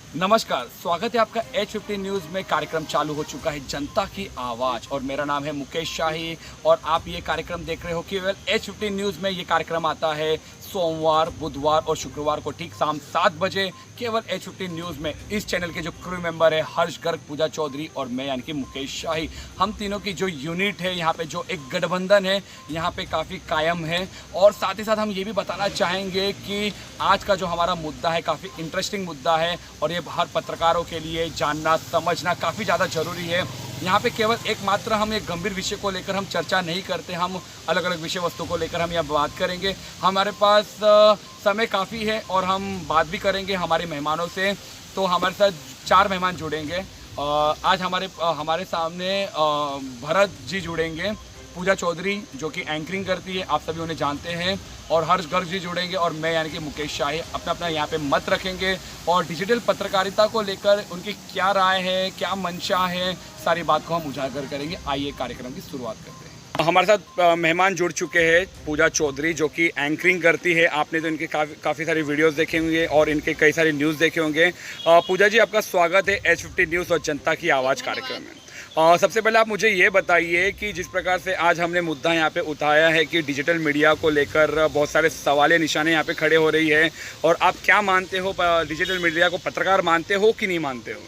नमस्कार, स्वागत है आपका H50 न्यूज़ में। कार्यक्रम चालू हो चुका है जनता की आवाज़ और मेरा नाम है मुकेश शाही और आप ये कार्यक्रम देख रहे हो। केवल H50 न्यूज़ में ये कार्यक्रम आता है सोमवार, बुधवार और शुक्रवार को ठीक शाम 7 बजे केवल H50 न्यूज़ में। इस चैनल के जो क्रू मेंबर है हर्ष गर्ग, पूजा चौधरी और मैं यानी कि मुकेश शाही, हम तीनों की जो यूनिट है यहाँ पे, जो एक गठबंधन है यहाँ पे काफ़ी कायम है। और साथ ही साथ हम ये भी बताना चाहेंगे कि आज का जो हमारा मुद्दा है काफ़ी इंटरेस्टिंग मुद्दा है और ये हर पत्रकारों के लिए जानना समझना काफ़ी ज़्यादा ज़रूरी है। यहाँ पे केवल एकमात्र हम एक गंभीर विषय को लेकर हम चर्चा नहीं करते, हम अलग अलग विषय वस्तु को लेकर हम यहाँ बात करेंगे। हमारे पास समय काफ़ी है और हम बात भी करेंगे हमारे मेहमानों से। तो हमारे साथ 4 मेहमान जुड़ेंगे। आज हमारे सामने भरत जी जुड़ेंगे, पूजा चौधरी जो कि एंकरिंग करती है, आप सभी उन्हें जानते हैं, और हर्ष गर्ग जी जुड़ेंगे और मैं यानी कि मुकेश शाही अपना अपना यहाँ पे मत रखेंगे और डिजिटल पत्रकारिता को लेकर उनकी क्या राय है, क्या मंशा है, सारी बात को हम उजागर करेंगे। आइए कार्यक्रम की शुरुआत करते हैं। हमारे साथ मेहमान जुड़ चुके हैं पूजा चौधरी जो कि एंकरिंग करती है। आपने तो इनके काफ़ी सारी वीडियोस देखे होंगे और इनके कई सारे न्यूज़ देखे होंगे। पूजा जी, आपका स्वागत है H50 न्यूज़ और जनता की आवाज़ कार्यक्रम में। सबसे पहले आप मुझे ये बताइए कि जिस प्रकार से आज हमने मुद्दा यहाँ पे उठाया है कि डिजिटल मीडिया को लेकर बहुत सारे सवाल निशाने यहाँ पे खड़े हो रही है, और आप क्या मानते हो, डिजिटल मीडिया को पत्रकार मानते हो कि नहीं मानते हो?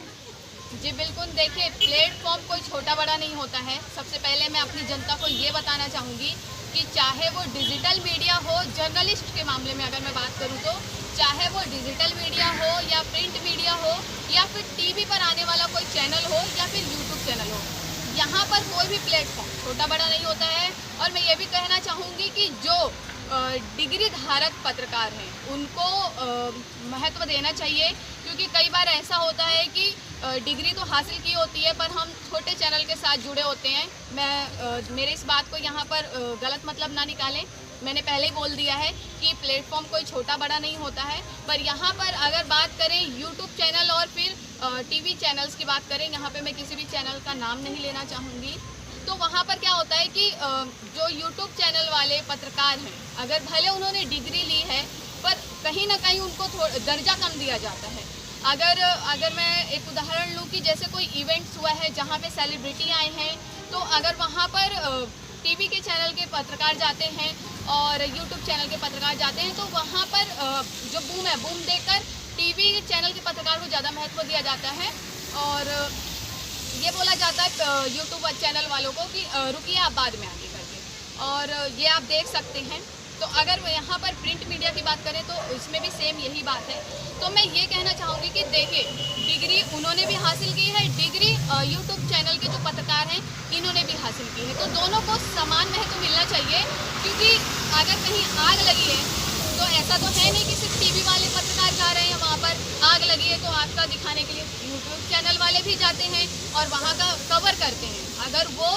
जी बिल्कुल, देखिए प्लेटफॉर्म कोई छोटा बड़ा नहीं होता है। सबसे पहले मैं अपनी जनता को ये बताना चाहूँगी कि चाहे वो डिजिटल मीडिया हो, जर्नलिस्ट के मामले में अगर मैं बात करूँ तो चाहे वो डिजिटल मीडिया हो या प्रिंट मीडिया हो या फिर टीवी पर आने वाला कोई चैनल हो या फिर यूट्यूब चैनल हो, यहाँ पर कोई भी प्लेटफॉर्म छोटा बड़ा नहीं होता है। और मैं ये भी कहना चाहूँगी कि जो डिग्री धारक पत्रकार हैं उनको महत्व देना चाहिए, क्योंकि कई बार ऐसा होता है कि डिग्री तो हासिल की होती है पर हम छोटे चैनल के साथ जुड़े होते हैं। मेरे इस बात को यहाँ पर गलत मतलब ना निकालें। मैंने पहले ही बोल दिया है कि प्लेटफॉर्म कोई छोटा बड़ा नहीं होता है। पर यहाँ पर अगर बात करें यूट्यूब चैनल और फिर टीवी चैनल्स की बात करें, यहाँ पे मैं किसी भी चैनल का नाम नहीं लेना चाहूँगी, तो वहाँ पर क्या होता है कि जो यूट्यूब चैनल वाले पत्रकार हैं, अगर भले उन्होंने डिग्री ली है पर कहीं ना कहीं उनको दर्जा कम दिया जाता है। अगर मैं एक उदाहरण लूँ कि जैसे कोई इवेंट्स हुआ है जहाँ पे सेलिब्रिटी आए हैं, तो अगर वहाँ पर टीवी के चैनल के पत्रकार जाते हैं और यूट्यूब चैनल के पत्रकार जाते हैं, तो वहाँ पर जो बूम देकर टीवी चैनल के पत्रकार को ज़्यादा महत्व दिया जाता है और ये बोला जाता है यूट्यूब चैनल वालों को कि रुकिए आप बाद में आगे करके। और ये आप देख सकते हैं। तो अगर यहाँ पर प्रिंट मीडिया की बात करें तो इसमें भी सेम यही बात है। तो मैं ये कहना चाहूँगी कि देखिए, डिग्री उन्होंने भी हासिल की है, डिग्री यूट्यूब चैनल के जो पत्रकार हैं इन्होंने भी हासिल की है, तो दोनों को समान महत्व मिलना चाहिए। क्योंकि अगर कहीं आग लगी है तो ऐसा तो है नहीं कि सिर्फ टीवी वाले पत्रकार जा रहे हैं वहाँ पर आग लगी है तो आग का दिखाने के लिए यूट्यूब चैनल वाले भी जाते हैं और वहाँ का कवर करते हैं। अगर वो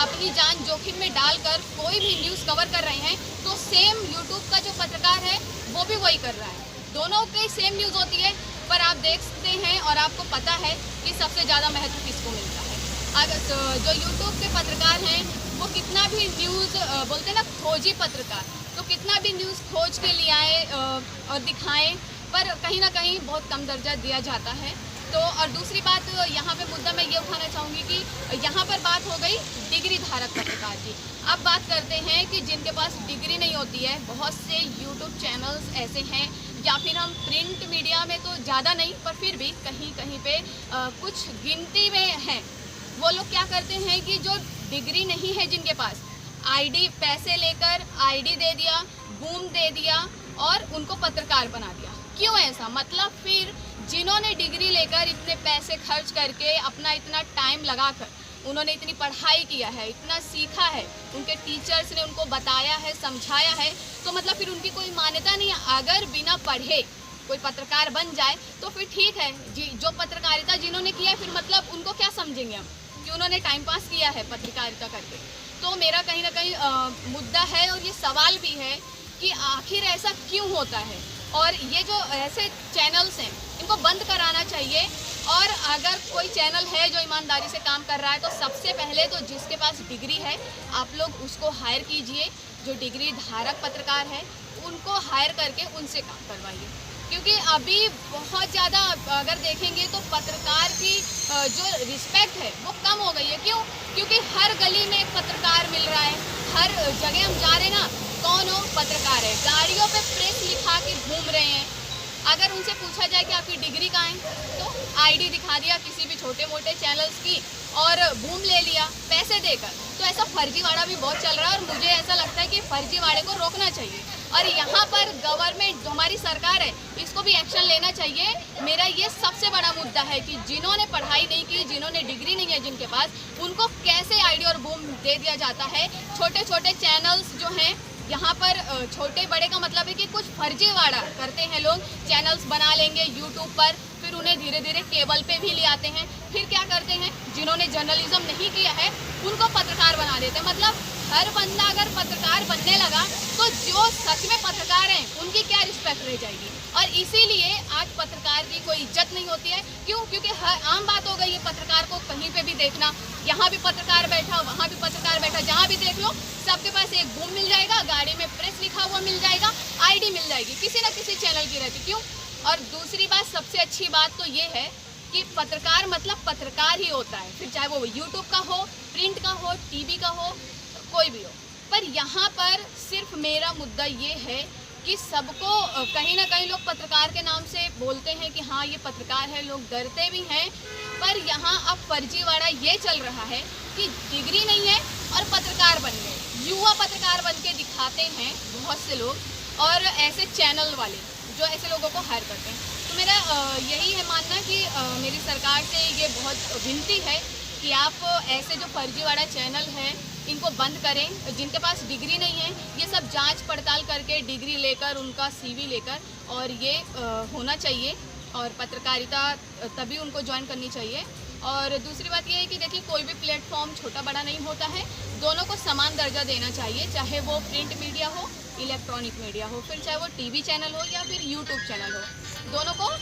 अपनी जान जोखिम में डालकर कोई भी न्यूज़ कवर कर रहे हैं तो सेम यूट्यूब का जो पत्रकार है वो भी वही कर रहा है। दोनों की सेम न्यूज़ होती है, पर आप देखते हैं और आपको पता है कि सबसे ज़्यादा महत्व किसको मिलता है। अगर जो यूट्यूब के पत्रकार हैं वो कितना भी न्यूज़ बोलते हैं ना, खोजी पत्रकार, तो कितना भी न्यूज़ खोज के लिए आए और दिखाएं, पर कहीं ना कहीं बहुत कम दर्जा दिया जाता है। तो और दूसरी बात यहाँ पे मुद्दा मैं ये उठाना चाहूँगी कि यहाँ पर बात हो गई डिग्री धारक पत्रकार की। अब बात करते हैं कि जिनके पास डिग्री नहीं होती है। बहुत से यूट्यूब चैनल्स ऐसे हैं, या फिर हम प्रिंट मीडिया में तो ज़्यादा नहीं पर फिर भी कहीं कहीं पे कुछ गिनती में हैं। वो लोग क्या करते हैं कि जो डिग्री नहीं है जिनके पास, आईडी पैसे लेकर आईडी दे दिया, बूम दे दिया और उनको पत्रकार बना दिया। क्यों ऐसा? मतलब फिर जिन्होंने डिग्री लेकर इतने पैसे खर्च करके अपना इतना टाइम लगाकर उन्होंने इतनी पढ़ाई किया है, इतना सीखा है, उनके टीचर्स ने उनको बताया है, समझाया है, तो मतलब फिर उनकी कोई मान्यता नहीं है। अगर बिना पढ़े कोई पत्रकार बन जाए तो फिर ठीक है जी, जो पत्रकारिता जिन्होंने किया है फिर मतलब उनको क्या समझेंगे हम कि उन्होंने टाइम पास किया है पत्रकारिता करके। तो मेरा कहीं ना कहीं मुद्दा है और ये सवाल भी है कि आखिर ऐसा क्यों होता है, और ये जो ऐसे चैनल्स हैं इनको बंद कराना चाहिए। और अगर कोई चैनल है जो ईमानदारी से काम कर रहा है तो सबसे पहले तो जिसके पास डिग्री है आप लोग उसको हायर कीजिए। जो डिग्री धारक पत्रकार है उनको हायर करके उनसे काम करवाइए। क्योंकि अभी बहुत ज़्यादा अगर देखेंगे तो पत्रकार की जो रिस्पेक्ट है वो कम हो गई है। क्यों? क्योंकि हर गली में एक पत्रकार मिल रहा है, हर जगह हम जा रहे हैं ना, कौन हो? पत्रकार है। गाड़ियों पे प्रेस लिखा के घूम रहे हैं। अगर उनसे पूछा जाए कि आपकी डिग्री कहाँ है, तो आईडी दिखा दिया किसी भी छोटे मोटे चैनल्स की और घूम ले लिया पैसे देकर। तो ऐसा फर्जीवाड़ा भी बहुत चल रहा है और मुझे ऐसा लगता है कि फर्जीवाड़े को रोकना चाहिए और यहाँ पर गवर्नमेंट जो हमारी सरकार है इसको भी एक्शन लेना चाहिए। मेरा ये सबसे बड़ा मुद्दा है कि जिन्होंने पढ़ाई नहीं की, जिन्होंने डिग्री नहीं है जिनके पास, उनको कैसे आईडी और बूम दे दिया जाता है। छोटे छोटे चैनल्स जो हैं यहाँ पर, छोटे बड़े का मतलब है कि कुछ फर्जीवाड़ा करते हैं लोग, चैनल्स बना लेंगे यूट्यूब पर, फिर उन्हें धीरे धीरे केबल पे भी ले आते हैं। फिर क्या करते हैं, जिन्होंने जर्नलिज्म नहीं किया है उनको पत्रकार बना देते हैं। मतलब हर बंदा अगर पत्रकार बनने लगा तो जो सच में पत्रकार हैं उनकी क्या रिस्पेक्ट रह जाएगी। और इसीलिए आज पत्रकार की कोई इज्जत नहीं होती है। क्यों? क्योंकि आम बात हो गई है पत्रकार को कहीं पे भी देखना, यहाँ भी पत्रकार बैठा, वहाँ भी पत्रकार बैठा, जहाँ भी देख लो सबके पास एक बूम मिल जाएगा, गाड़ी में प्रेस लिखा हुआ मिल जाएगा, आईडी मिल जाएगी, किसी न किसी चैनल की रहती। क्यों? और दूसरी बात, सबसे अच्छी बात तो ये है कि पत्रकार मतलब पत्रकार ही होता है, फिर चाहे वो यूट्यूब का हो, प्रिंट का हो, टीवी का हो, कोई भी हो। पर यहाँ पर सिर्फ मेरा मुद्दा ये है कि सबको कहीं ना कहीं लोग पत्रकार के नाम से बोलते हैं कि हाँ ये पत्रकार है, लोग डरते भी हैं। पर यहाँ अब फर्जीवाड़ा ये चल रहा है कि डिग्री नहीं है और पत्रकार बन गए, युवा पत्रकार बन के दिखाते हैं बहुत से लोग और ऐसे चैनल वाले जो ऐसे लोगों को हायर करते हैं। तो मेरा यही है मानना कि मेरी सरकार से ये बहुत विनती है कि आप ऐसे जो फर्जीवाड़ा चैनल हैं इनको बंद करें। जिनके पास डिग्री नहीं है ये सब जांच पड़ताल करके डिग्री लेकर, उनका सीवी लेकर, और ये होना चाहिए और पत्रकारिता तभी उनको ज्वाइन करनी चाहिए। और दूसरी बात ये है कि देखिए कोई भी प्लेटफॉर्म छोटा बड़ा नहीं होता है, दोनों को समान दर्जा देना चाहिए, चाहे वो प्रिंट मीडिया हो, इलेक्ट्रॉनिक मीडिया हो, फिर चाहे वो टीवी चैनल हो या फिर यूट्यूब चैनल हो, दोनों को।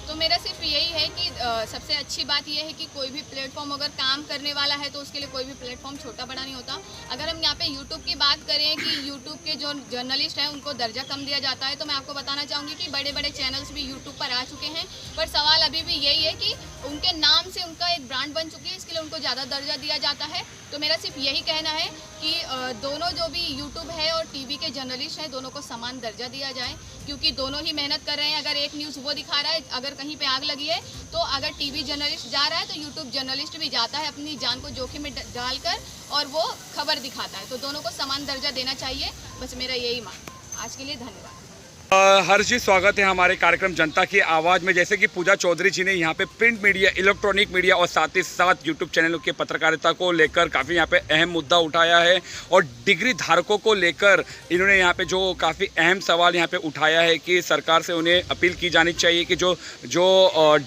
तो मेरा सिर्फ यही है कि सबसे अच्छी बात यह है कि कोई भी प्लेटफॉर्म अगर काम करने वाला है तो उसके लिए कोई भी प्लेटफॉर्म छोटा बड़ा नहीं होता। अगर हम यहाँ पे यूट्यूब की बात करें कि यूट्यूब के जो जर्नलिस्ट हैं उनको दर्जा कम दिया जाता है, तो मैं आपको बताना चाहूँगी कि बड़े बड़े चैनल्स भी यूट्यूब पर आ चुके हैं। पर सवाल अभी भी यही है कि उनके नाम से उनका एक ब्रांड बन चुकी है, इसके लिए उनको ज़्यादा दर्जा दिया जाता है। तो मेरा सिर्फ यही कहना है कि दोनों जो भी यूट्यूब है और टीवी के जर्नलिस्ट हैं दोनों को समान दर्जा दिया जाए, क्योंकि दोनों ही मेहनत कर रहे हैं। अगर एक न्यूज़ वो दिखा रहा है, अगर कहीं पे आग लगी है तो अगर टीवी जर्नलिस्ट जा रहा है तो यूट्यूब जर्नलिस्ट भी जाता है अपनी जान को जोखिम में डालकर और वो खबर दिखाता है। तो दोनों को समान दर्जा देना चाहिए, बस मेरा यही मांग। आज के लिए धन्यवाद। हर्ष जी, स्वागत है हमारे कार्यक्रम जनता की आवाज़ में। जैसे कि पूजा चौधरी जी ने यहाँ पे प्रिंट मीडिया, इलेक्ट्रॉनिक मीडिया और साथ ही साथ यूट्यूब चैनलों के पत्रकारिता को लेकर काफ़ी यहाँ पे अहम मुद्दा उठाया है और डिग्री धारकों को लेकर इन्होंने यहाँ पे जो काफ़ी अहम सवाल यहाँ पे उठाया है कि सरकार से उन्हें अपील की जानी चाहिए कि जो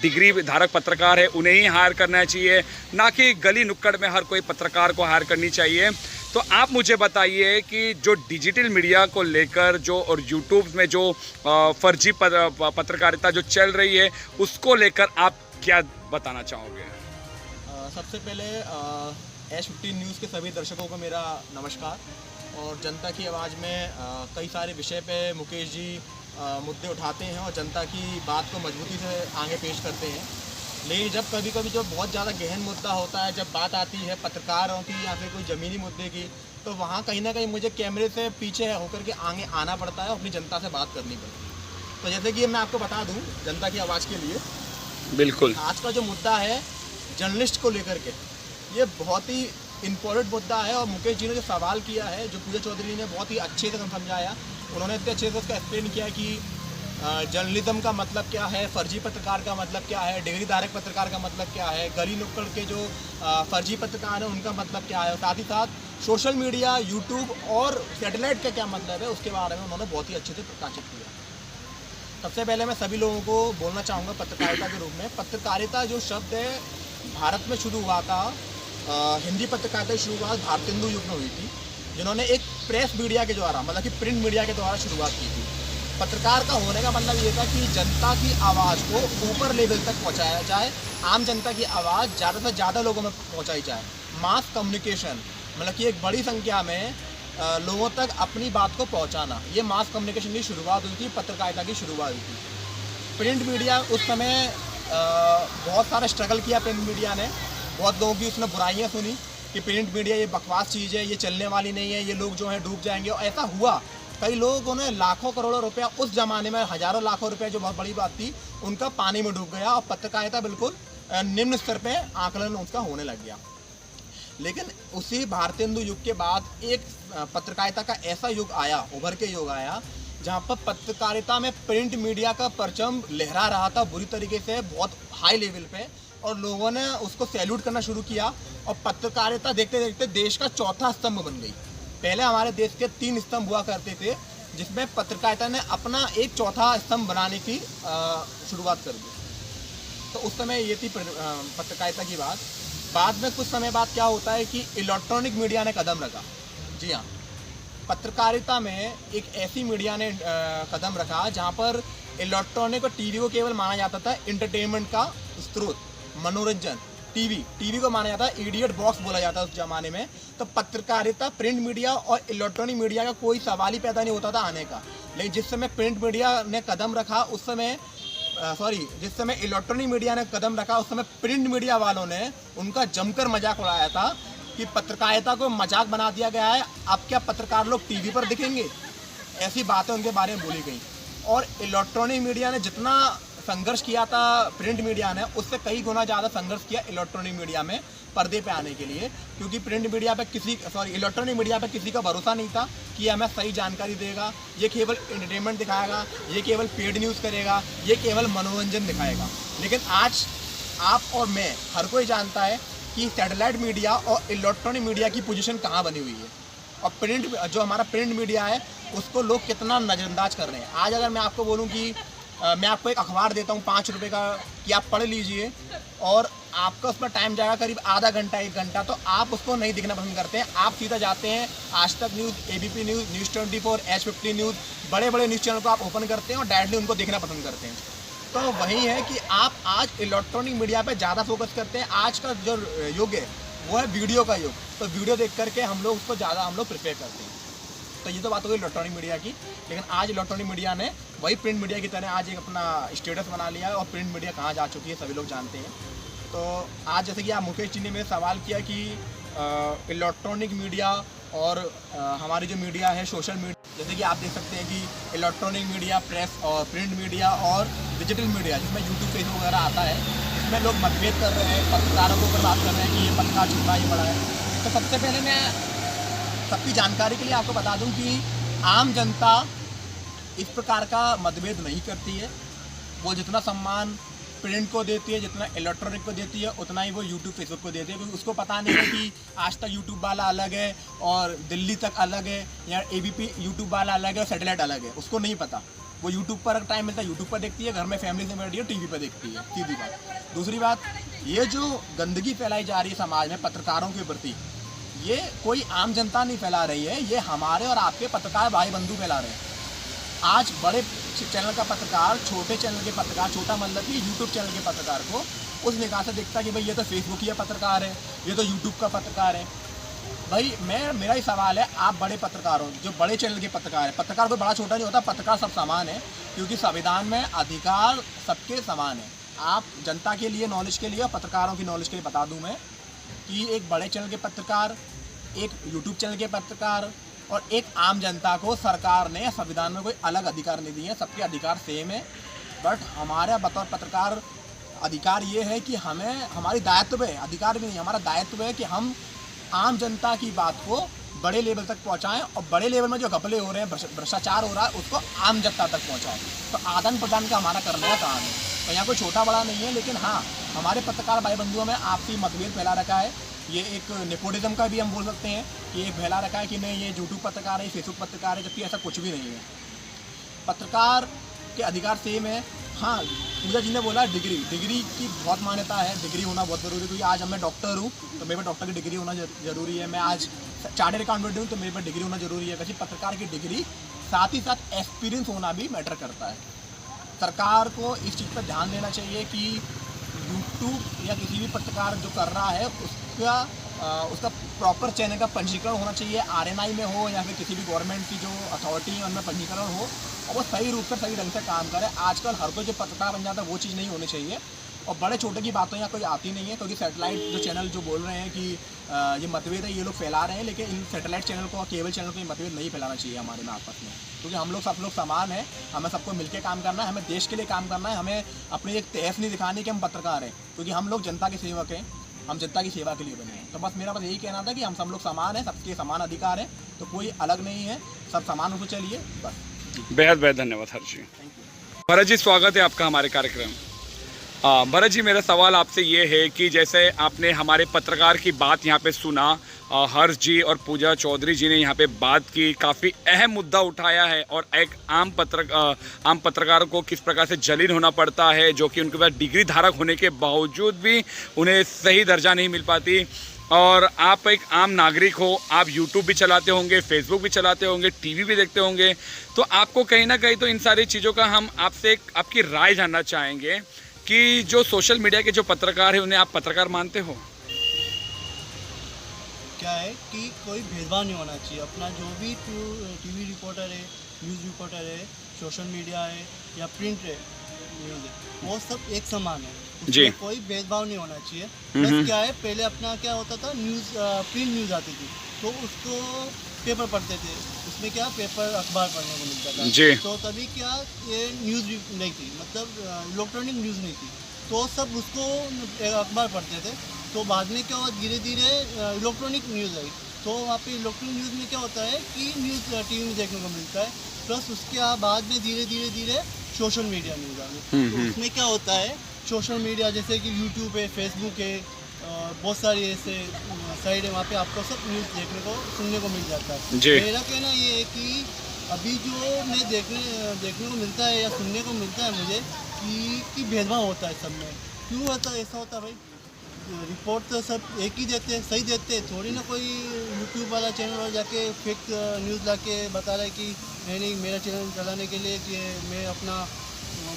डिग्री धारक पत्रकार है उन्हें ही हायर करना चाहिए, ना कि गली नुक्कड़ में हर कोई पत्रकार को हायर करनी चाहिए। तो आप मुझे बताइए कि जो डिजिटल मीडिया को लेकर जो और यूट्यूब में जो फर्जी पत्रकारिता जो चल रही है उसको लेकर आप क्या बताना चाहोगे? सबसे पहले H15 न्यूज़ के सभी दर्शकों को मेरा नमस्कार। और जनता की आवाज़ में कई सारे विषय पे मुकेश जी मुद्दे उठाते हैं और जनता की बात को मजबूती से आगे पेश करते हैं। लेकिन जब कभी कभी जो बहुत ज़्यादा गहन मुद्दा होता है, जब बात आती है पत्रकारों की या फिर कोई ज़मीनी मुद्दे की, तो वहाँ कहीं ना कहीं मुझे कैमरे से पीछे होकर के आगे आना पड़ता है और अपनी जनता से बात करनी पड़ती है। तो जैसे कि मैं आपको बता दूँ जनता की आवाज़ के लिए, बिल्कुल आज का जो मुद्दा है जर्नलिस्ट को लेकर के, ये बहुत ही इम्पोर्टेंट मुद्दा है। और मुकेश जी ने जो सवाल किया है, जो पूजा चौधरी ने बहुत ही अच्छे से समझाया, उन्होंने इतने अच्छे से उसका एक्सप्लेन किया कि जर्नलिज्म का मतलब क्या है, फर्जी पत्रकार का मतलब क्या है, डिग्री धारक पत्रकार का मतलब क्या है, गली नुक्कड़ के जो फर्जी पत्रकार हैं उनका मतलब क्या है, और साथ ही साथ सोशल मीडिया, यूट्यूब और सैटेलाइट का क्या मतलब है, उसके बारे में उन्होंने बहुत ही अच्छे से प्रकाशित किया। सबसे पहले मैं सभी लोगों को बोलना चाहूँगा पत्रकारिता के रूप में, पत्रकारिता जो शब्द है भारत में शुरू हुआ था, हिंदी पत्रकारिता की शुरुआत भारतेंदु युग में हुई थी, जिन्होंने एक प्रेस मीडिया के द्वारा, मतलब कि प्रिंट मीडिया के द्वारा शुरुआत की थी। पत्रकार का होने का मतलब ये था कि जनता की आवाज़ को ऊपर लेवल तक पहुंचाया जाए, आम जनता की आवाज़ ज़्यादा से ज़्यादा लोगों में पहुंचाई जाए, मास कम्युनिकेशन, मतलब कि एक बड़ी संख्या में लोगों तक अपनी बात को पहुंचाना, ये मास कम्युनिकेशन की शुरुआत हुई थी, पत्रकारिता की शुरुआत हुई थी। प्रिंट मीडिया उस समय बहुत सारा स्ट्रगल किया प्रिंट मीडिया ने, बहुत लोगों की उसने बुराइयां सुनी कि प्रिंट मीडिया ये बकवास चीज़ है, ये चलने वाली नहीं है, ये लोग जो हैं डूब जाएंगे, और ऐसा हुआ। कई लोगों ने लाखों करोड़ों रुपया उस ज़माने में, हज़ारों लाखों रुपया जो बहुत बड़ी बात थी, उनका पानी में डूब गया और पत्रकारिता बिल्कुल निम्न स्तर पे आकलन उसका होने लग गया। लेकिन उसी भारतेंदु युग के बाद एक पत्रकारिता का ऐसा युग आया, उभर के युग आया, जहाँ पर पत्रकारिता में प्रिंट मीडिया का परचम लहरा रहा था बुरी तरीके से, बहुत हाई लेवल पे, और लोगों ने उसको सैल्यूट करना शुरू किया और पत्रकारिता देखते देखते देश का चौथा स्तंभ बन गई। पहले हमारे देश के 3 स्तंभ हुआ करते थे, जिसमें पत्रकारिता ने अपना एक चौथा स्तंभ बनाने की शुरुआत कर दी। तो उस समय ये थी पत्रकारिता की बात। बाद में कुछ समय बाद क्या होता है कि इलेक्ट्रॉनिक मीडिया ने कदम रखा। जी हाँ, पत्रकारिता में एक ऐसी मीडिया ने कदम रखा जहाँ पर इलेक्ट्रॉनिक और टीवी को केवल माना जाता था एंटरटेनमेंट का स्रोत, मनोरंजन। टीवी को माना जाता है इडियट बॉक्स बोला जाता उस जमाने में। तो पत्रकारिता, प्रिंट मीडिया और इलेक्ट्रॉनिक मीडिया का कोई सवाल ही पैदा नहीं होता था आने का। लेकिन जिस समय प्रिंट मीडिया ने कदम रखा उस समय जिस समय इलेक्ट्रॉनिक मीडिया ने कदम रखा उस समय प्रिंट मीडिया वालों ने उनका जमकर मजाक उड़ाया था कि पत्रकारिता को मजाक बना दिया गया है, अब क्या पत्रकार लोग टीवी पर दिखेंगे, ऐसी बातें उनके बारे में बोली गई। और इलेक्ट्रॉनिक मीडिया ने जितना संघर्ष किया था प्रिंट मीडिया ने, उससे कई गुना ज़्यादा संघर्ष किया इलेक्ट्रॉनिक मीडिया में पर्दे पे आने के लिए, क्योंकि प्रिंट मीडिया पे इलेक्ट्रॉनिक मीडिया पे किसी का भरोसा नहीं था कि हमें सही जानकारी देगा, ये केवल एंटरटेनमेंट दिखाएगा, ये केवल पेड न्यूज़ करेगा, ये केवल मनोरंजन दिखाएगा। लेकिन आज आप और मैं, हर कोई जानता है कि सैटेलाइट मीडिया और इलेक्ट्रॉनिक मीडिया की पोजीशन कहाँ बनी हुई है, और जो हमारा प्रिंट मीडिया है उसको लोग कितना नज़रअंदाज कर रहे हैं। आज अगर मैं आपको बोलूँ कि मैं आपको एक अखबार देता हूँ 5 रुपये का कि आप पढ़ लीजिए, और आपका उसमें टाइम जाएगा करीब आधा घंटा 1 घंटा, तो आप उसको नहीं देखना पसंद करते हैं। आप सीधा जाते हैं आज तक news, ABP news, news 24, H50 news, बड़े बड़े न्यूज़ चैनल को आप ओपन करते हैं और डायरेक्टली उनको देखना पसंद करते हैं। तो वही है कि आप आज इलेक्ट्रॉनिक मीडिया पर ज़्यादा फोकस करते हैं। आज का जो युग है वो है वीडियो का युग, तो वीडियो देख करके हम लोग उसको ज़्यादा प्रेफर करते हैं। तो ये तो बात हो गई इलेक्ट्रॉनिक मीडिया की। लेकिन आज इलेक्ट्रॉनिक मीडिया ने वही प्रिंट मीडिया की तरह आज एक अपना स्टेटस बना लिया है, और प्रिंट मीडिया कहाँ जा चुकी है सभी लोग जानते हैं। तो आज जैसे कि आप मुकेश जी ने मेरे सवाल किया कि इलेक्ट्रॉनिक मीडिया और हमारी जो मीडिया है सोशल मीडिया, जैसे कि आप देख सकते हैं कि इलेक्ट्रॉनिक मीडिया, प्रेस और प्रिंट मीडिया और डिजिटल मीडिया, जिसमें यूट्यूब, फेसबुक वगैरह आता है, इसमें लोग मतभेद कर रहे हैं, पत्रकारों के ऊपर बात कर रहे हैं कि ये पत्रकार छोटा, ये बड़ा है। तो सबसे पहले मैं सबकी जानकारी के लिए आपको बता दूं कि आम जनता इस प्रकार का मतभेद नहीं करती है। वो जितना सम्मान प्रिंट को देती है, जितना इलेक्ट्रॉनिक को देती है, उतना ही वो यूट्यूब, फेसबुक को देती है, क्योंकि उसको पता नहीं है कि आज तक यूट्यूब वाला अलग है और दिल्ली तक अलग है, या ABP यूट्यूब वाला अलग है और सैटेलाइट अलग है, उसको नहीं पता। वो यूट्यूब पर टाइम मिलता है यूट्यूब पर देखती है, घर में फैमिली से बैठी है टीवी पर देखती है, सीधी बात। दूसरी बात, ये जो गंदगी फैलाई जा रही है समाज में पत्रकारों के प्रति, ये कोई आम जनता नहीं फैला रही है, ये हमारे और आपके पत्रकार भाई बंधु फैला रहे हैं। आज बड़े चैनल का पत्रकार छोटे चैनल के पत्रकार, छोटा मतलब कि यूट्यूब चैनल के पत्रकार को उस निगाह से देखता है कि भाई ये तो फेसबुक ही पत्रकार है, ये तो यूट्यूब का पत्रकार है। भाई मेरा ही सवाल है, आप बड़े पत्रकार हो, जो बड़े चैनल के पत्रकार है, पत्रकार कोई बड़ा छोटा नहीं होता, पत्रकार सब समान है, क्योंकि संविधान में अधिकार सबके समान है। आप जनता के लिए, नॉलेज के लिए और पत्रकारों की नॉलेज के लिए बता दूं मैं कि एक बड़े चैनल के पत्रकार, एक यूट्यूब चैनल के पत्रकार और एक आम जनता को सरकार ने संविधान में कोई अलग अधिकार नहीं दिए हैं, सबके अधिकार सेम है। बट हमारा बतौर पत्रकार अधिकार ये है कि हमें, हमारी दायित्व है, अधिकार भी नहीं, हमारा दायित्व है कि हम आम जनता की बात को बड़े लेवल तक पहुंचाएं, और बड़े लेवल में जो घपले हो रहे हैं, भ्रष्टाचार हो रहा है, उसको आम जनता तक पहुंचाएं। तो आदान प्रदान का हमारा करने का काम है। तो यहाँ कोई छोटा बड़ा नहीं है, लेकिन हाँ, हमारे पत्रकार भाई बंधुओं में आपसी मतभेद फैला रखा है। ये एक नेपोटिज्म का भी हम बोल सकते हैं कि ये फैला रखा है कि नहीं, ये यूट्यूब पत्रकार है, फेसबुक पत्रकार है, जबकि ऐसा कुछ भी नहीं है। पत्रकार के अधिकार सेम है। हाँ, पूजा जी ने बोला डिग्री की बहुत मान्यता है, डिग्री होना बहुत ज़रूरी है, क्योंकि आज मैं डॉक्टर हूँ तो मेरे पर डॉक्टर की डिग्री होना ज़रूरी है। मैं आज चार्टर्ड अकाउंटेंट हूँ तो मेरे पर डिग्री होना ज़रूरी है। वैसे पत्रकार की डिग्री साथ ही साथ एक्सपीरियंस होना भी मैटर करता है। सरकार को इस चीज़ पर ध्यान देना चाहिए कि यूट्यूब या किसी भी पत्रकार जो कर रहा है उसका उसका प्रॉपर चैनल का पंजीकरण होना चाहिए, RNI में हो या फिर किसी भी गवर्नमेंट की जो अथॉरिटी है उनमें पंजीकरण हो और वो सही रूप से सही ढंग से काम करे। आजकल हर कोई जो पत्रकार बन जाता है वो चीज़ नहीं होनी चाहिए और बड़े छोटे की बातों यहाँ कोई आती नहीं है, क्योंकि सैटेलाइट जो चैनल जो बोल रहे हैं कि ये मतभेद है ये लोग फैला रहे हैं, लेकिन इन सैटेलाइट चैनल को और केबल चैनल को ये मतभेद नहीं फैलाना चाहिए हमारे में आपस में, क्योंकि हम लोग सब लोग समान हैं, हमें सबको मिलकर काम करना है, हमें देश के लिए काम करना है, हमें अपनी एक तहस नहीं दिखानी कि हम पत्रकार हैं, क्योंकि हम लोग जनता के सेवक हैं, हम जनता की सेवा के लिए बने हैं। तो बस मेरा बस यही कहना था कि हम सब लोग समान हैं, सबके समान अधिकार हैं, तो कोई अलग नहीं है, सब समान रूप से चलिए बस। बेहद बेहद धन्यवाद हर्ष जी। Thank you. भरत जी, स्वागत है आपका हमारे कार्यक्रम। भरत जी, मेरा सवाल आपसे ये है कि जैसे आपने हमारे पत्रकार की बात यहाँ पे सुना, हर्ष जी और पूजा चौधरी जी ने यहाँ पे बात की, काफ़ी अहम मुद्दा उठाया है और एक आम पत्रकारों को किस प्रकार से जलील होना पड़ता है, जो कि उनके पास डिग्री धारक होने के बावजूद भी उन्हें सही दर्जा नहीं मिल पाती। और आप एक आम नागरिक हो, आप यूट्यूब भी चलाते होंगे, फेसबुक भी चलाते होंगे, टीवी भी देखते होंगे, तो आपको कहीं ना कहीं तो इन सारी चीज़ों का हम आपसे आपकी राय जानना चाहेंगे कि जो सोशल मीडिया के जो पत्रकार हैं उन्हें आप पत्रकार मानते हो? क्या है कि कोई भेदभाव नहीं होना चाहिए। अपना जो भी टीवी रिपोर्टर है, न्यूज़ रिपोर्टर है, सोशल मीडिया है या प्रिंट है न्यूज़ है, वो सब एक समान है, जी। उसमें कोई भेदभाव नहीं होना चाहिए। बस क्या है, पहले अपना क्या होता था, न्यूज़ प्रिंट न्यूज़ आती थी तो उसको पेपर पढ़ते थे, उसमें क्या पेपर अखबार पढ़ने को मिलता था, जी। तो तभी क्या ये न्यूज़ नहीं थी, मतलब इलेक्ट्रॉनिक न्यूज़ नहीं थी, तो सब उसको अखबार पढ़ते थे। तो बाद में क्या हुआ, धीरे धीरे इलेक्ट्रॉनिक न्यूज़ आई, तो वहाँ पे इलेक्ट्रॉनिक न्यूज़ में क्या होता है कि न्यूज़ टीवी में देखने को मिलता है, प्लस उसके बाद में धीरे धीरे सोशल मीडिया न्यूज़ आ गई। तो उसमें क्या होता है, सोशल मीडिया जैसे कि यूट्यूब है, फेसबुक है, बहुत सारी ऐसे साइड है, वहाँ पे आपको सब न्यूज़ देखने को सुनने को मिल जाता है। जी। मेरा कहना ये है कि अभी जो मैं देखने को मिलता है या सुनने को मिलता है मुझे कि भेदभाव होता है सब में। क्यों होता है, ऐसा होता है भाई, रिपोर्ट तो सब एक ही देते हैं, सही देते हैं, थोड़ी ना कोई यूट्यूब वाला चैनल वाला जाके फेक न्यूज़ ला के बता रहा है कि नहीं मेरा चैनल चलाने के लिए कि मैं अपना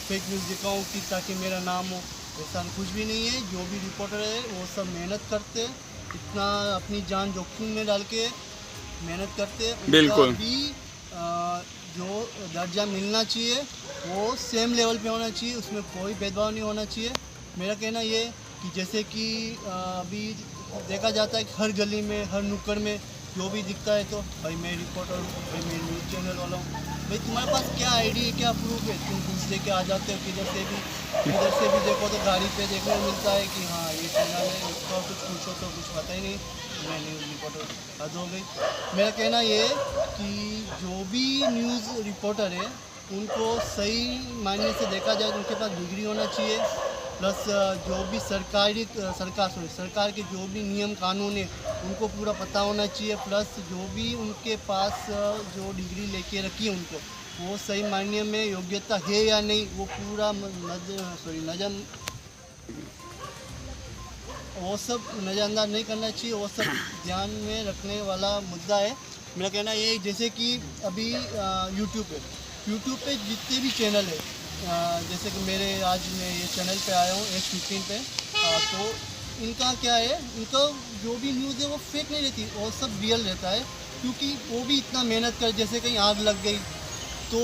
फेक न्यूज़ दिखाऊँ कि ताकि मेरा नाम हो। ऐसा कुछ भी नहीं है, जो भी रिपोर्टर है वो सब मेहनत करते, इतना अपनी जान जोखिम में डाल के मेहनत करते, बिल्कुल। उनका भी जो दर्जा मिलना चाहिए वो सेम लेवल पे होना चाहिए, उसमें कोई भेदभाव नहीं होना चाहिए। मेरा कहना ये कि जैसे कि अभी देखा जाता है कि हर गली में, हर नुक्कड़ में जो भी दिखता है तो भाई मैं रिपोर्टर हूँ, भाई मैं न्यूज़ चैनल वाला हूँ। भाई तुम्हारे पास क्या आईडी है, क्या प्रूफ है, तुम घूस दे के आ जाते हो, किधर से भी देखो तो गाड़ी पे देखने को मिलता है कि हाँ ये चैनल है, उसका कुछ पूछो तो कुछ पता ही नहीं, मैं न्यूज़ रिपोर्टर, हद हो गई। मेरा कहना ये है कि जो भी न्यूज़ रिपोर्टर है उनको सही मायने से देखा जाए, उनके पास डिग्री होना चाहिए, प्लस जो भी सरकार के जो भी नियम कानून है उनको पूरा पता होना चाहिए, प्लस जो भी उनके पास जो डिग्री लेके रखी है उनको वो सही मायने में योग्यता है या नहीं, वो पूरा वो सब नज़रअंदाज नहीं करना चाहिए, वो सब ध्यान में रखने वाला मुद्दा है। मेरा कहना ये है, जैसे कि अभी यूट्यूब पे जितने भी चैनल है, जैसे कि आज मैं ये चैनल पे आया हूँ H15 पे, तो इनका क्या है, इनका जो भी न्यूज़ है वो फेक नहीं रहती, वो सब रियल रहता है, क्योंकि वो भी इतना मेहनत कर, जैसे कहीं आग लग गई तो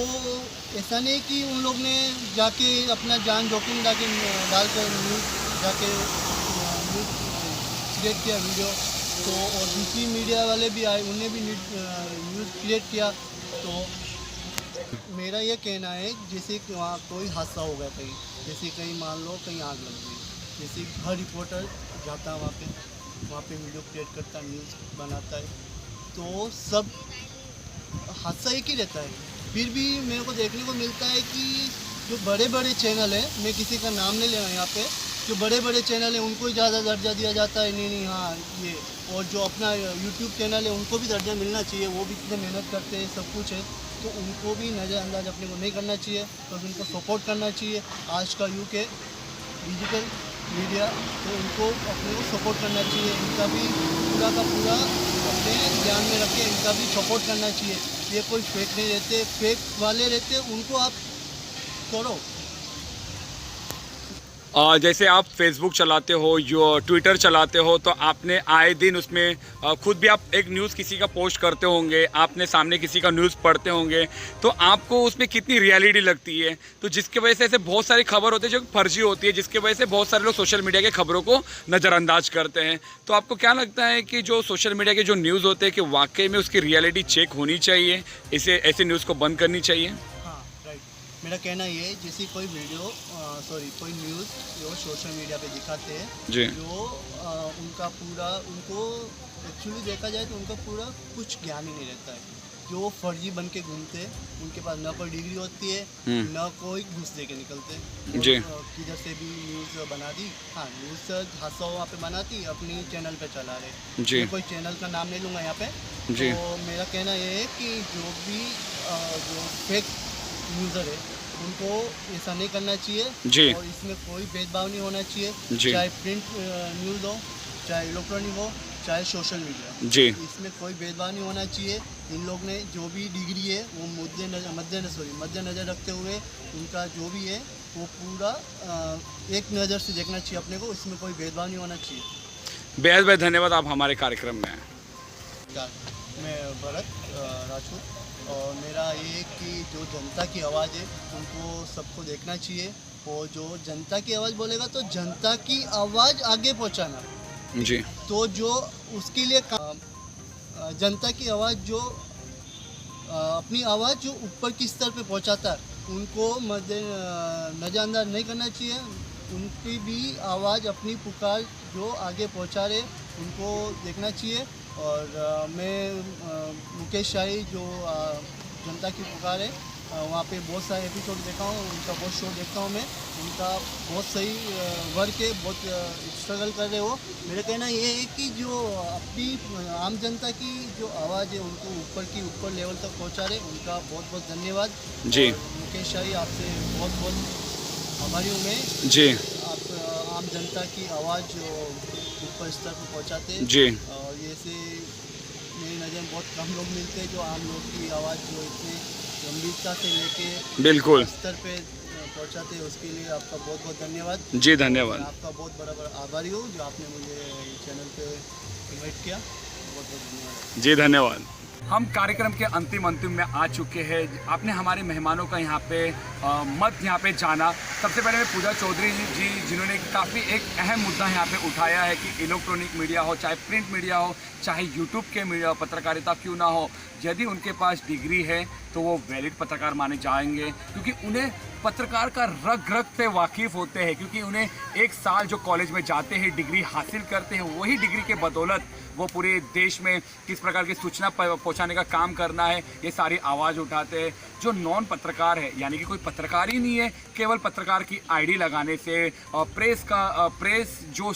ऐसा नहीं कि उन लोग ने जाके अपना जान जोखिम डालकर न्यूज़ जाके न्यूज़ क्रिएट किया वीडियो, तो और दूसरी मीडिया वाले भी आए, उन्हें भी न्यूज़ क्रिएट किया। तो मेरा ये कहना है, जैसे कि वहाँ कोई हादसा हो गया कहीं, जैसे कहीं मान लो कहीं आग लग गई, जैसे हर रिपोर्टर जाता है वहाँ पे वीडियो क्रिएट करता है, न्यूज़ बनाता है, तो सब हादसा एक ही रहता है। फिर भी मेरे को देखने को मिलता है कि जो बड़े बड़े चैनल हैं, मैं किसी का नाम नहीं ले रहा यहाँ पे, जो बड़े बड़े चैनल हैं उनको ही ज़्यादा दर्जा दिया जाता है, नहीं हाँ ये, और जो अपना यूट्यूब चैनल है उनको भी दर्जा मिलना चाहिए, वो भी इतने मेहनत करते हैं, सब कुछ है, तो उनको भी नज़रअंदाज अपने को नहीं करना चाहिए, तो उनको सपोर्ट करना चाहिए। आज का युग है डिजिटल मीडिया, तो उनको अपने को सपोर्ट करना चाहिए, इनका भी पूरा का पूरा अपने ध्यान में रखें, इनका भी सपोर्ट करना चाहिए। ये कोई फेक नहीं रहते, फेक वाले रहते उनको आप छोड़ो। मेरा कहना ये है कि जो भी न्यूज़ रिपोर्टर है उनको सही मायने से देखा जाए, उनके पास डिग्री होना चाहिए, प्लस जो भी उनके पास जो डिग्री लेके रखी है उनको पूरा पता होना चाहिए, उनको सही मायने में योग्यता है या नहीं, वो पूरा सही मायने में देखा जाए, उनके पास जैसे आप फेसबुक चलाते हो, जो ट्विटर चलाते हो, तो आपने आए दिन उसमें खुद भी आप एक न्यूज़ किसी का पोस्ट करते होंगे, आपने सामने किसी का न्यूज़ पढ़ते होंगे, तो आपको उसमें कितनी रियलिटी लगती है। तो जिसकी वजह से ऐसे बहुत सारी खबर होती है जो फर्जी होती है, जिसकी वजह से बहुत सारे लोग सोशल मीडिया के खबरों को नज़रअंदाज करते हैं। तो आपको क्या लगता है कि जो सोशल मीडिया के जो न्यूज़ होते हैं कि वाकई में उसकी रियलिटी चेक होनी चाहिए, इसे ऐसे न्यूज़ को बंद करनी चाहिए? हाँ राइट, मेरा कहना ये है जैसे कोई वीडियो कोई न्यूज़ जो सोशल मीडिया पे दिखाते हैं, जी। जो उनका पूरा उनको एक्चुअली देखा जाए तो उनका पूरा कुछ ज्ञान ही नहीं रहता है। जो फर्जी बन के घूमते हैं, उनके पास ना कोई डिग्री होती है, ना कोई घूस दे के निकलते हैं। जी। किधर से भी न्यूज़ बना दी, हाँ न्यूज़ हादसा वहाँ पे बनाती, अपनी चैनल पे चला रहे। जी। मैं कोई चैनल का नाम नहीं लूँगा यहाँ पे। जी। तो मेरा कहना ये है कि जो भी जो फेक यूज़र है उनको ऐसा नहीं करना चाहिए। जी। और इसमें कोई भेदभाव नहीं होना चाहिए, जी। चाहे प्रिंट न्यूज़ हो, चाहे इलेक्ट्रॉनिक हो, चाहे सोशल मीडिया। जी। इसमें कोई भेदभाव नहीं होना चाहिए। इन लोग ने जो भी डिग्री है वो मद्देनज़र रखते हुए उनका जो भी है वो पूरा एक नज़र से देखना चाहिए अपने को। इसमें कोई भेदभाव नहीं होना चाहिए। बेहद बेहद धन्यवाद, आप हमारे कार्यक्रम में आए। मैं भरत राजपूत, और मेरा ये है कि जो जनता की आवाज़ है उनको सबको देखना चाहिए। और जो जनता की आवाज़ बोलेगा तो जनता की आवाज़ आगे पहुंचाना। जी। तो जो उसके लिए जनता की आवाज़ जो अपनी आवाज़ जो ऊपर की स्तर पे पहुंचाता है उनको नज़रअंदाज नहीं करना चाहिए। उनकी भी आवाज़ अपनी पुकार जो आगे पहुंचा रहे उनको देखना चाहिए। और मैं मुकेश शाही जो जनता की पुकार है वहाँ पे बहुत सारे एपिसोड देखा हूँ, उनका बहुत शो देखता हूँ मैं। उनका बहुत सही वर्क है, बहुत स्ट्रगल कर रहे हो। मेरा कहना ये है कि जो अपनी आम जनता की जो आवाज़ है उनको ऊपर लेवल तक पहुँचा रहे, उनका बहुत बहुत धन्यवाद। जी। और मुकेश शाही आपसे बहुत बहुत आभारी हूँ मैं। जी। आप आम जनता की आवाज़ जो ऊपर स्तर पर पहुँचाते हैं। जी। और ये से मेरी नज़र में बहुत कम लोग मिलते हैं जो आम लोग की आवाज़ जो इतनी गंभीरता से लेके बिल्कुल स्तर पे पहुंचाते हैं, उसके लिए आपका बहुत बहुत धन्यवाद। जी, धन्यवाद। मैं आपका बहुत बड़ा आभारी हूँ जो आपने मुझे चैनल पे इनवाइट किया। बहुत बहुत धन्यवाद। जी, धन्यवाद। हम कार्यक्रम के अंतिम में आ चुके हैं। आपने हमारे मेहमानों का यहाँ पे मत यहाँ पे जाना। सबसे पहले मैं पूजा चौधरी जी जिन्होंने काफ़ी एक अहम मुद्दा यहाँ पे उठाया है कि इलेक्ट्रॉनिक मीडिया हो, चाहे प्रिंट मीडिया हो, चाहे यूट्यूब के मीडिया पत्रकारिता क्यों ना हो, यदि उनके पास डिग्री है तो वो वैलिड पत्रकार माने जाएंगे, क्योंकि उन्हें पत्रकार का रग रग से वाकिफ़ होते हैं। क्योंकि उन्हें एक साल जो कॉलेज में जाते हैं, डिग्री हासिल करते हैं, वही डिग्री के बदौलत वो पूरे देश में किस प्रकार की सूचना पहुंचाने का काम करना है, ये सारी आवाज़ उठाते हैं। जो नॉन पत्रकार है, यानी कि कोई पत्रकार ही नहीं है, केवल पत्रकार की आईडी लगाने से प्रेस जो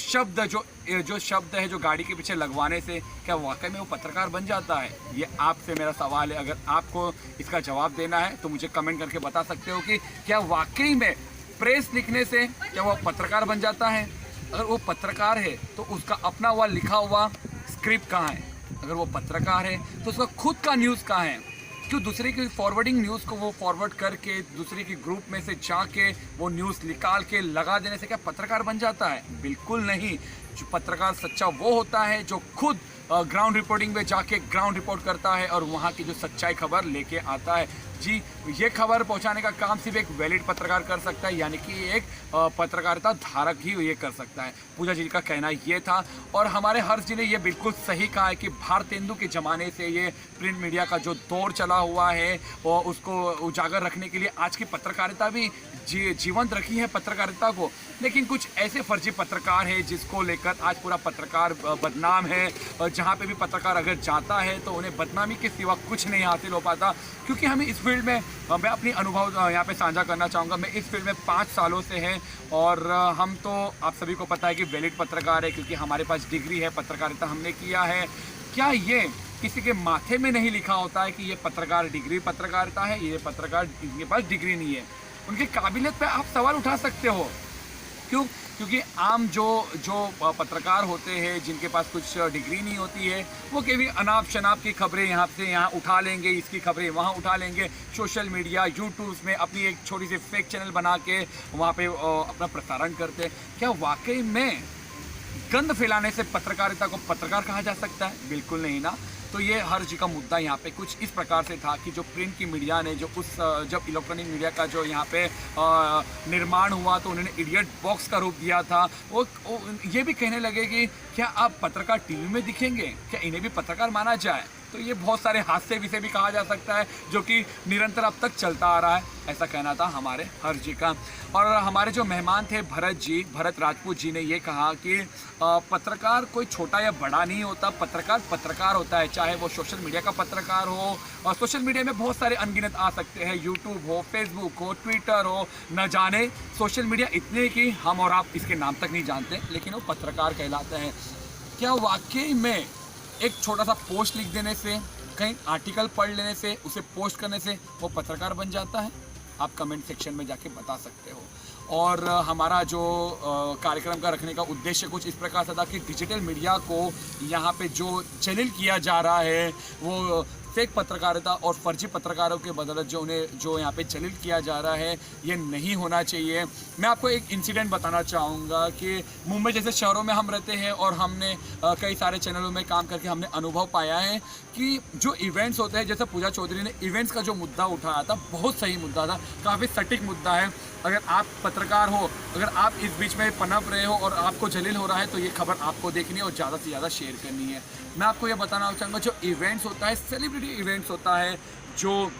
शब्द है जो गाड़ी के पीछे लगवाने से क्या वाकई में वो पत्रकार बन जाता है? ये आपसे मेरा सवाल है। अगर आपको इसका जवाब देना है तो मुझे कमेंट करके बता सकते हो कि क्या वाकई में प्रेस लिखने से क्या वो पत्रकार बन जाता है? अगर वो पत्रकार है तो उसका अपना हुआ लिखा हुआ स्क्रिप्ट कहाँ है? अगर वो पत्रकार है तो उसका खुद का न्यूज़ कहाँ है? क्यों दूसरे की फॉरवर्डिंग न्यूज़ को वो फॉरवर्ड करके दूसरे की ग्रुप में से जाके वो न्यूज़ निकाल के लगा देने से क्या पत्रकार बन जाता है? बिल्कुल नहीं। जो पत्रकार सच्चा वो होता है जो खुद ग्राउंड रिपोर्टिंग में जाके ग्राउंड रिपोर्ट करता है और वहाँ की जो सच्चाई खबर लेके आता है। जी, ये खबर पहुंचाने का काम सिर्फ एक वैलिड पत्रकार कर सकता है, यानी कि एक पत्रकारिता धारक ही ये कर सकता है। पूजा जी का कहना ये था। और हमारे हर्ष जी ने ये बिल्कुल सही कहा है कि भारतेंदु के ज़माने से ये प्रिंट मीडिया का जो दौर चला हुआ है और उसको उजागर रखने के लिए आज की पत्रकारिता भी जीवंत रखी है पत्रकारिता को। लेकिन कुछ ऐसे फर्जी पत्रकार हैं जिसको लेकर आज पूरा पत्रकार बदनाम है। और जहाँ पे भी पत्रकार अगर जाता है तो उन्हें बदनामी के सिवा कुछ नहीं हासिल हो पाता। क्योंकि हमें इस फील्ड में, मैं अपनी अनुभव यहाँ पे साझा करना चाहूँगा। मैं इस फील्ड में 5 सालों से हैं और हम तो आप सभी को पता है कि वैलिड पत्रकार है, क्योंकि हमारे पास डिग्री है, पत्रकारिता हमने किया है। क्या ये किसी के माथे में नहीं लिखा होता है कि ये पत्रकार डिग्री पत्रकारिता है, ये पत्रकार इनके पास डिग्री नहीं है? उनकी काबिलियत पे आप सवाल उठा सकते हो, क्यों? क्योंकि आम जो पत्रकार होते हैं जिनके पास कुछ डिग्री नहीं होती है, वो कभी अनाप शनाप की खबरें यहाँ से यहाँ उठा लेंगे, इसकी खबरें वहाँ उठा लेंगे, सोशल मीडिया यूट्यूब में अपनी एक छोटी सी फेक चैनल बना के वहाँ पे अपना प्रसारण करते हैं। क्या वाकई में गंद फैलाने से पत्रकारिता को पत्रकार कहा जा सकता है? बिल्कुल नहीं ना। तो ये हर जी का मुद्दा यहाँ पे कुछ इस प्रकार से था कि जो प्रिंट की मीडिया ने जब इलेक्ट्रॉनिक मीडिया का जो यहाँ पे निर्माण हुआ तो उन्होंने इडियट बॉक्स का रूप दिया था। वो ये भी कहने लगे कि क्या आप पत्रकार टीवी में दिखेंगे, क्या इन्हें भी पत्रकार माना जाए? तो ये बहुत सारे हादसे विषय भी कहा जा सकता है जो कि निरंतर अब तक चलता आ रहा है, ऐसा कहना था हमारे हर जी का। और हमारे जो मेहमान थे भरत राजपूत जी ने ये कहा कि पत्रकार कोई छोटा या बड़ा नहीं होता, पत्रकार पत्रकार होता है, चाहे वो सोशल मीडिया का पत्रकार हो। और सोशल मीडिया में बहुत सारे अनगिनत आ सकते हैं, यूट्यूब हो, फेसबुक हो, ट्विटर हो, न जाने सोशल मीडिया इतने कि हम और आप इसके नाम तक नहीं जानते, लेकिन वो पत्रकार कहलाते हैं। क्या वाकई में एक छोटा सा पोस्ट लिख देने से, कहीं आर्टिकल पढ़ लेने से, उसे पोस्ट करने से वो पत्रकार बन जाता है? आप कमेंट सेक्शन में जाके बता सकते हो। और हमारा जो कार्यक्रम का रखने का उद्देश्य कुछ इस प्रकार से था कि डिजिटल मीडिया को यहाँ पे जो जलील किया जा रहा है, वो फेक पत्रकारिता और फर्जी पत्रकारों के बदौलत जो यहाँ पे जलील किया जा रहा है, ये नहीं होना चाहिए। मैं आपको एक इंसिडेंट बताना चाहूँगा कि मुंबई जैसे शहरों में हम रहते हैं और हमने कई सारे चैनलों में काम करके हमने अनुभव पाया है कि जो इवेंट्स होते हैं, जैसे पूजा चौधरी ने इवेंट्स का जो मुद्दा उठाया था, बहुत सही मुद्दा था, काफ़ी सटीक मुद्दा है। अगर आप पत्रकार हो, अगर आप इस बीच में पनप रहे हो और आपको जलील हो रहा है, तो ये खबर आपको देखनी है और ज़्यादा से ज़्यादा शेयर करनी है। मैं आपको ये बताना चाहूँगा, जो इवेंट्स होता है, सेलिब्रिटी इवेंट्स होता है, जो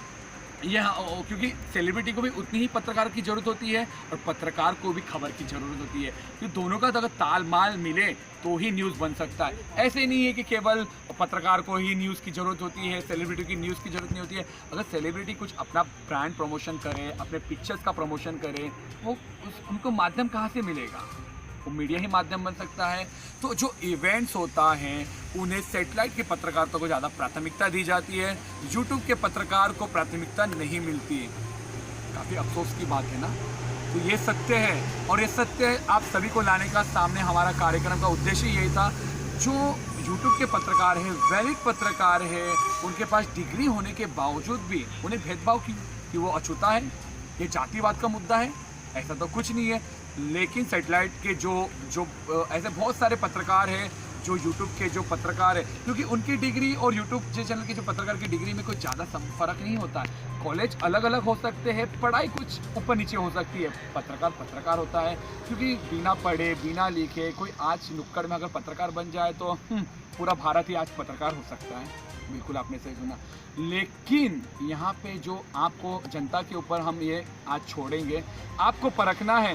क्योंकि सेलिब्रिटी को भी उतनी ही पत्रकार की ज़रूरत होती है और पत्रकार को भी खबर की ज़रूरत होती है, क्योंकि दोनों का अगर तालमाल मिले तो ही न्यूज़ बन सकता है। ऐसे नहीं है कि केवल पत्रकार को ही न्यूज़ की ज़रूरत होती है, सेलिब्रिटी की न्यूज़ की ज़रूरत नहीं होती है। अगर सेलिब्रिटी कुछ अपना ब्रांड प्रमोशन करे, अपने पिक्चर्स का प्रमोशन करे, वो उनको माध्यम कहाँ से मिलेगा? वो मीडिया ही माध्यम बन सकता है। तो जो इवेंट्स होता है उन्हें सैटेलाइट के पत्रकारिता को ज़्यादा प्राथमिकता दी जाती है, यूट्यूब के पत्रकार को प्राथमिकता नहीं मिलती है। काफ़ी अफसोस की बात है ना। तो ये सत्य है और ये सत्य आप सभी को लाने का सामने हमारा कार्यक्रम का उद्देश्य यही था। जो यूट्यूब के पत्रकार हैं, वैलिड पत्रकार है, उनके पास डिग्री होने के बावजूद भी उन्हें भेदभाव कि वो अछूता है, ये जातिवाद का मुद्दा है, ऐसा तो कुछ नहीं है। लेकिन सैटेलाइट के जो ऐसे बहुत सारे पत्रकार हैं, जो यूट्यूब के जो पत्रकार है, क्योंकि उनकी डिग्री और यूट्यूब के चैनल के जो पत्रकार की डिग्री में कोई ज़्यादा फ़र्क नहीं होता है। कॉलेज अलग अलग हो सकते हैं, पढ़ाई कुछ ऊपर नीचे हो सकती है, पत्रकार पत्रकार होता है। क्योंकि बिना पढ़े बिना लिखे कोई आज नुक्कड़ में अगर पत्रकार बन जाए तो पूरा भारत ही आज पत्रकार हो सकता है। बिल्कुल आपने सही सुना। लेकिन यहाँ पे जो आपको जनता के ऊपर हम ये आज छोड़ेंगे, आपको परखना है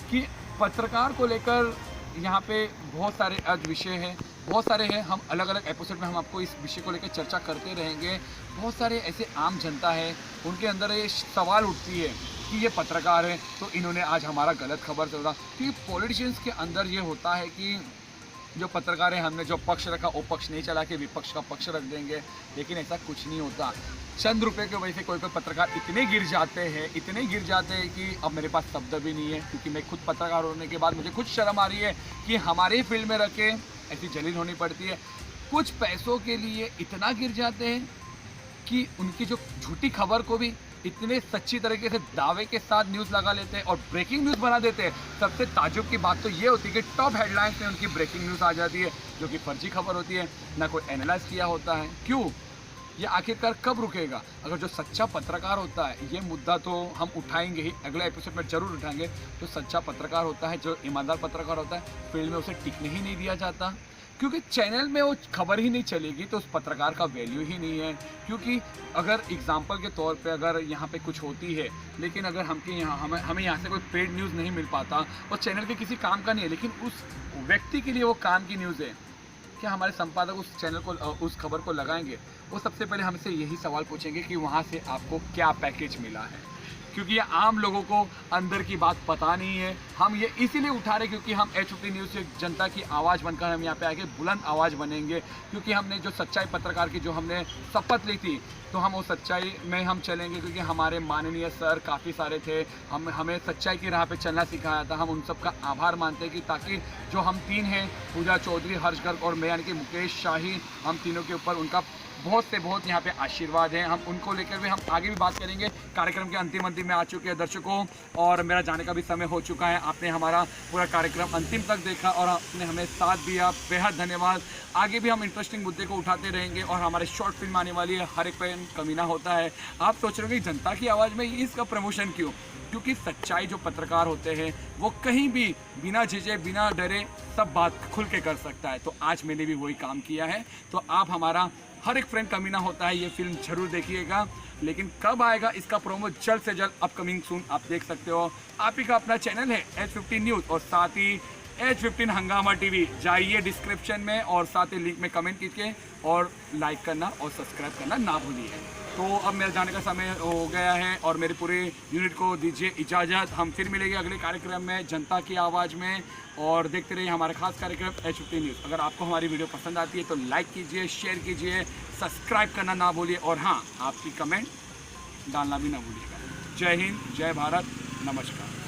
कि पत्रकार को लेकर यहाँ पे बहुत सारे आज विषय हैं, बहुत सारे हैं। हम अलग अलग एपिसोड में हम आपको इस विषय को लेकर चर्चा करते रहेंगे। बहुत सारे ऐसे आम जनता है, उनके अंदर ये सवाल उठती है कि ये पत्रकार है तो इन्होंने आज हमारा गलत खबर चल रहा। क्योंकि पॉलिटिशियंस के अंदर ये होता है कि जो पत्रकार है, हमने जो पक्ष रखा वो पक्ष नहीं चला के विपक्ष का पक्ष रख देंगे, लेकिन ऐसा कुछ नहीं होता। चंद रुपए की वजह से कोई पत्रकार इतने गिर जाते हैं कि अब मेरे पास शब्द भी नहीं है। क्योंकि मैं खुद पत्रकार होने के बाद मुझे खुद शर्म आ रही है कि हमारे ही फील्ड में रखे ऐसी जलील होनी पड़ती है। कुछ पैसों के लिए इतना गिर जाते हैं कि उनकी जो झूठी खबर को भी इतने सच्ची तरीके से दावे के साथ न्यूज़ लगा लेते हैं और ब्रेकिंग न्यूज़ बना देते हैं। सबसे ताज्जुब की बात तो ये होती है कि टॉप हेडलाइंस में उनकी ब्रेकिंग न्यूज़ आ जाती है, जो कि फर्जी खबर होती है, ना कोई एनालाइज किया होता है। क्यों? ये आखिरकार कब रुकेगा? अगर जो सच्चा पत्रकार होता है, ये मुद्दा तो हम उठाएंगे ही, अगले एपिसोड में जरूर उठाएंगे। जो सच्चा पत्रकार होता है, जो ईमानदार पत्रकार होता है, फील्ड में उसे टिकने ही नहीं दिया जाता। क्योंकि चैनल में वो खबर ही नहीं चलेगी तो उस पत्रकार का वैल्यू ही नहीं है। क्योंकि अगर एग्जांपल के तौर पे अगर यहाँ पे कुछ होती है, लेकिन अगर हमें यहाँ से कोई पेड न्यूज़ नहीं मिल पाता और चैनल के किसी काम का नहीं है, लेकिन उस व्यक्ति के लिए वो काम की न्यूज़ है, क्या हमारे संपादक उस चैनल को, उस खबर को लगाएंगे? वो सबसे पहले हमसे यही सवाल पूछेंगे कि वहाँ से आपको क्या पैकेज मिला है। क्योंकि ये आम लोगों को अंदर की बात पता नहीं है। हम ये इसीलिए उठा रहे क्योंकि हम H50 न्यूज़ से जनता की आवाज़ बनकर हम यहाँ पे आके बुलंद आवाज़ बनेंगे, क्योंकि हमने जो सच्चाई पत्रकार की जो हमने शपथ ली थी तो हम वो सच्चाई में हम चलेंगे, क्योंकि हमारे माननीय सर काफ़ी सारे थे, हमें सच्चाई की राह पे चलना सिखाया था। हम उन सब का आभार मानते हैं कि ताकि जो हम तीन हैं, पूजा चौधरी, हर्ष गर्ग और मैं यानी कि मुकेश शाही, हम तीनों के ऊपर उनका बहुत से बहुत यहाँ पे आशीर्वाद है। हम उनको लेकर भी हम आगे भी बात करेंगे। कार्यक्रम के अंतिम में आ चुके हैं दर्शकों, और मेरा जाने का भी समय हो चुका है। आपने हमारा पूरा कार्यक्रम अंतिम तक देखा और आपने हमें साथ दिया, बेहद धन्यवाद। आगे भी हम इंटरेस्टिंग मुद्दे को उठाते रहेंगे और हमारे शॉर्ट फिल्म आने वाली है, हर एक पे कमीना होता है। आप सोच रहे हो कि जनता की आवाज़ में इसका प्रमोशन क्यों? क्योंकि सच्चाई जो पत्रकार होते हैं वो कहीं भी बिना झिझे बिना डरे सब बात खुल के कर सकता है। तो आज मैंने भी वही काम किया है। तो आप हमारा हर एक फ्रेंड कमीना होता है, ये फिल्म जरूर देखिएगा। लेकिन कब आएगा इसका प्रोमो जल्द से जल्द अपकमिंग सून आप देख सकते हो। आप ही का अपना चैनल है H50 न्यूज़ और साथ ही H15 हंगामा टीवी। जाइए डिस्क्रिप्शन में और साथ ही लिंक में कमेंट कीजिए और लाइक करना और सब्सक्राइब करना ना भूलिए। तो अब मेरे जाने का समय हो गया है और मेरे पूरे यूनिट को दीजिए इजाज़त। हम फिर मिलेंगे अगले कार्यक्रम में जनता की आवाज़ में, और देखते रहिए हमारा खास कार्यक्रम H50 न्यूज़। अगर आपको हमारी वीडियो पसंद आती है तो लाइक कीजिए, शेयर कीजिए, सब्सक्राइब करना ना भूलिए, और हाँ, आपकी कमेंट डालना भी ना भूलिएगा। जय हिंद, जय भारत, नमस्कार।